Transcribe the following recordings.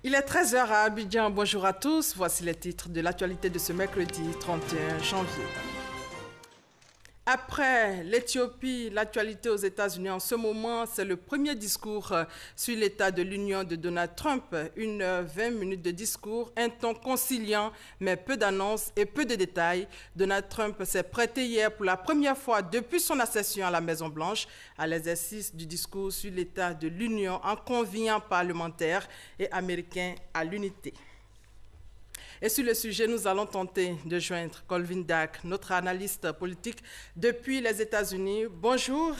Il est 13 heures à Abidjan. Bonjour à tous. Voici les titres de l'actualité de ce mercredi 31 janvier. Après l'Éthiopie, l'actualité aux États-Unis en ce moment, c'est le premier discours sur l'état de l'Union de Donald Trump. 20 minutes de discours, un ton conciliant, mais peu d'annonces et peu de détails. Donald Trump s'est prêté hier pour la première fois depuis son accession à la Maison-Blanche à l'exercice du discours sur l'état de l'Union en conviant parlementaires et américains à l'unité. Et sur le sujet, nous allons tenter de joindre Colvin Dack, notre analyste politique depuis les États-Unis. Bonjour.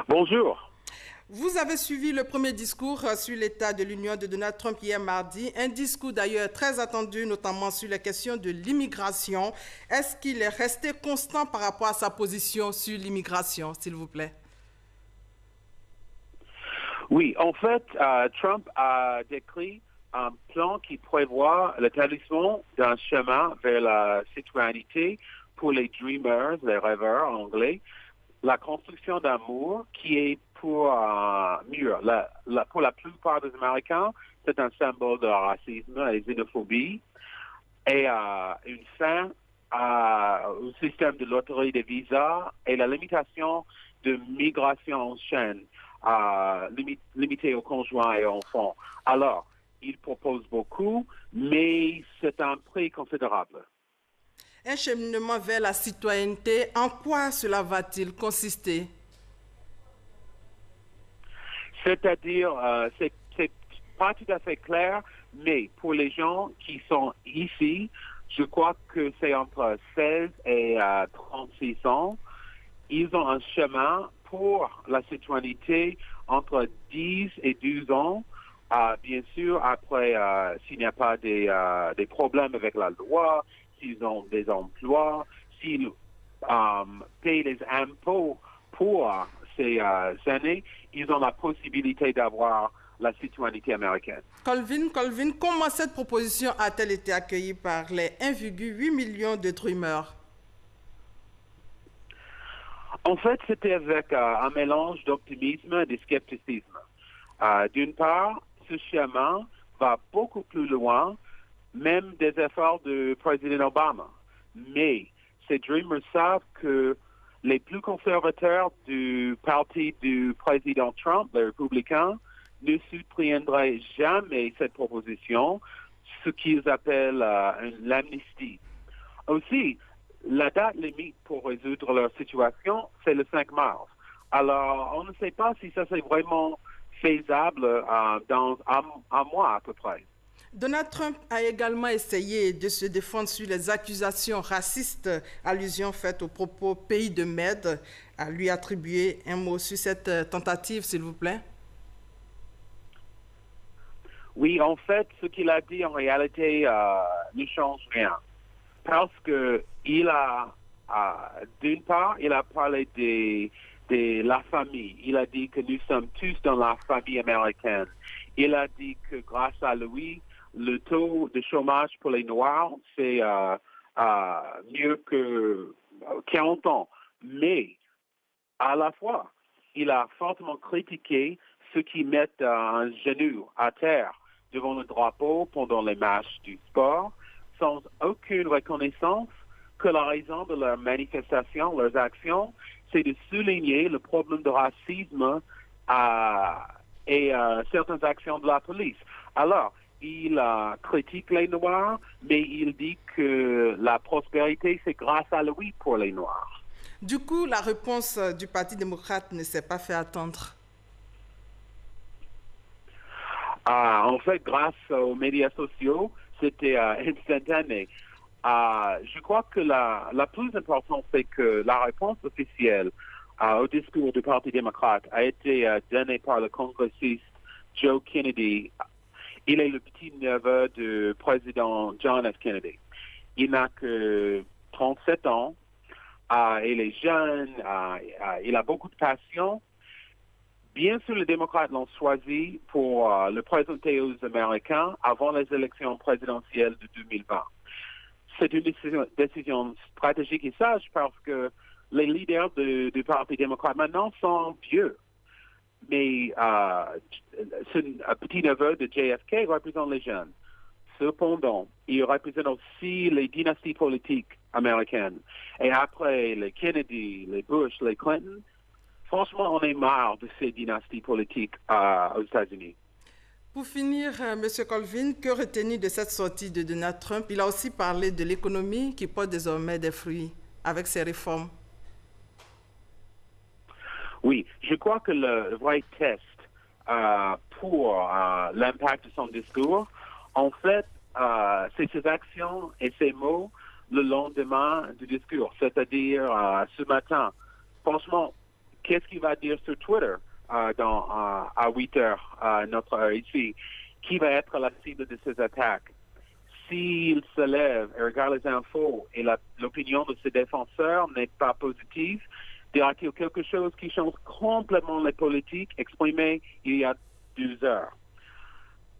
Bonjour. Vous avez suivi le premier discours sur l'état de l'Union de Donald Trump hier mardi, un discours d'ailleurs très attendu, notamment sur les questions de l'immigration. Est-ce qu'il est resté constant par rapport à sa position sur l'immigration, s'il vous plaît? Oui, en fait, Trump a décrit un plan qui prévoit l'établissement d'un chemin vers la citoyenneté pour les dreamers, les rêveurs en anglais, la construction d'amour qui est pour pour la plupart des Américains, c'est un symbole de racisme et xénophobie, et une fin au système de loterie des visas et la limitation de migration en chaîne, limitée aux conjoints et aux enfants. Alors, il propose beaucoup, mais c'est un prix considérable. Un cheminement vers la citoyenneté, en quoi cela va-t-il consister? C'est-à-dire, c'est pas tout à fait clair, mais pour les gens qui sont ici, je crois que c'est entre 16 et 36 ans. Ils ont un chemin pour la citoyenneté entre 10 et 12 ans. Bien sûr, après, s'il n'y a pas des problèmes avec la loi, s'ils ont des emplois, s'ils payent les impôts pour ces années, ils ont la possibilité d'avoir la citoyenneté américaine. Colvin, comment cette proposition a-t-elle été accueillie par les 1,8 million de dreamers? En fait, c'était avec un mélange d'optimisme et de scepticisme. D'une part, ce chemin va beaucoup plus loin, même des efforts du président Obama. Mais ces dreamers savent que les plus conservateurs du parti du président Trump, les républicains, ne soutiendraient jamais cette proposition, ce qu'ils appellent l'amnistie. Aussi, la date limite pour résoudre leur situation, c'est le 5 mars. Alors, on ne sait pas si ça c'est vraiment faisable dans un mois à peu près. Donald Trump a également essayé de se défendre sur les accusations racistes, allusion faite au propos pays de Med, à lui attribuer un mot sur cette tentative, s'il vous plaît. Oui, en fait, ce qu'il a dit en réalité ne change rien. Parce que il a, d'une part, il a parlé de la famille. Il a dit que nous sommes tous dans la famille américaine. Il a dit que grâce à lui, le taux de chômage pour les Noirs, c'est mieux que 40 ans. Mais, à la fois, il a fortement critiqué ceux qui mettent un genou à terre devant le drapeau pendant les matchs du sport, sans aucune reconnaissance que la raison de leurs manifestations, leurs actions, c'est de souligner le problème de racisme et certaines actions de la police. Alors, il critique les Noirs, mais il dit que la prospérité, c'est grâce à lui pour les Noirs. Du coup, la réponse du Parti démocrate ne s'est pas fait attendre. En fait, grâce aux médias sociaux, c'était instantané. Je crois que la plus importante, c'est que la réponse officielle au discours du Parti démocrate a été donnée par le congressiste Joe Kennedy. Il est le petit-neveu du président John F. Kennedy. Il n'a que 37 ans. Il est jeune. Il a beaucoup de passion. Bien sûr, les démocrates l'ont choisi pour le présenter aux Américains avant les élections présidentielles de 2020. C'est une décision stratégique et sage parce que les leaders du Parti démocrate maintenant sont vieux. Mais un petit-neveu de JFK représente les jeunes. Cependant, il représente aussi les dynasties politiques américaines. Et après les Kennedy, les Bush, les Clinton, franchement, on est marre de ces dynasties politiques aux États-Unis. Pour finir, M. Colvin, que retenir de cette sortie de Donald Trump? Il a aussi parlé de l'économie qui porte désormais des fruits avec ses réformes. Oui, je crois que le vrai test pour l'impact de son discours, en fait, c'est ses actions et ses mots le lendemain du discours, c'est-à-dire ce matin. Franchement, qu'est-ce qu'il va dire sur Twitter à 8 heures, notre heure ici? Qui va être la cible de ces attaques? S'il se lève et regarde les infos et l'opinion de ses défenseurs n'est pas positive, dira-t-il quelque chose qui change complètement les politiques exprimées il y a 2 heures?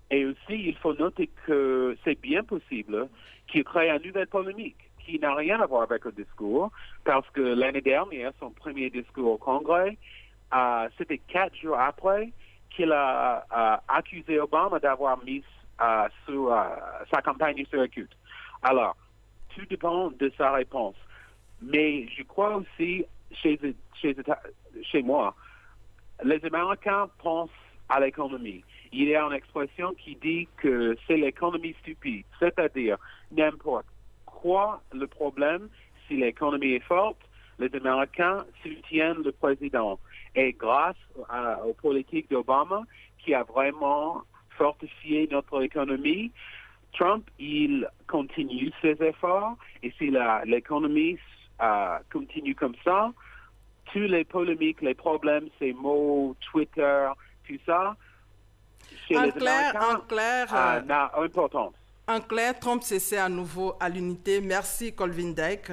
Et aussi, il faut noter que c'est bien possible qu'il crée une nouvelle polémique qui n'a rien à voir avec le discours, parce que l'année dernière, son premier discours au Congrès, c'était 4 jours après qu'il a accusé Obama d'avoir mis sa campagne sur écoute. Alors, tout dépend de sa réponse. Mais je crois aussi, chez moi, les Américains pensent à l'économie. Il y a une expression qui dit que c'est l'économie stupide, c'est-à-dire n'importe quoi le problème, si l'économie est forte, les Américains soutiennent le président. Et grâce aux politiques d'Obama, qui a vraiment fortifié notre économie, Trump, il continue ses efforts. Et si l'économie continue comme ça, tous les polémiques, les problèmes, ces mots, Twitter, tout ça, chez les Américains, n'a importance. En clair, Trump s'essaie à nouveau à l'unité. Merci Colvin Dyke,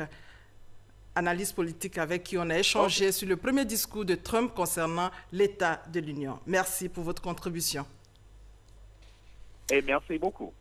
analyste politique avec qui on a échangé sur le premier discours de Trump concernant l'état de l'Union. Merci pour votre contribution. Et merci beaucoup.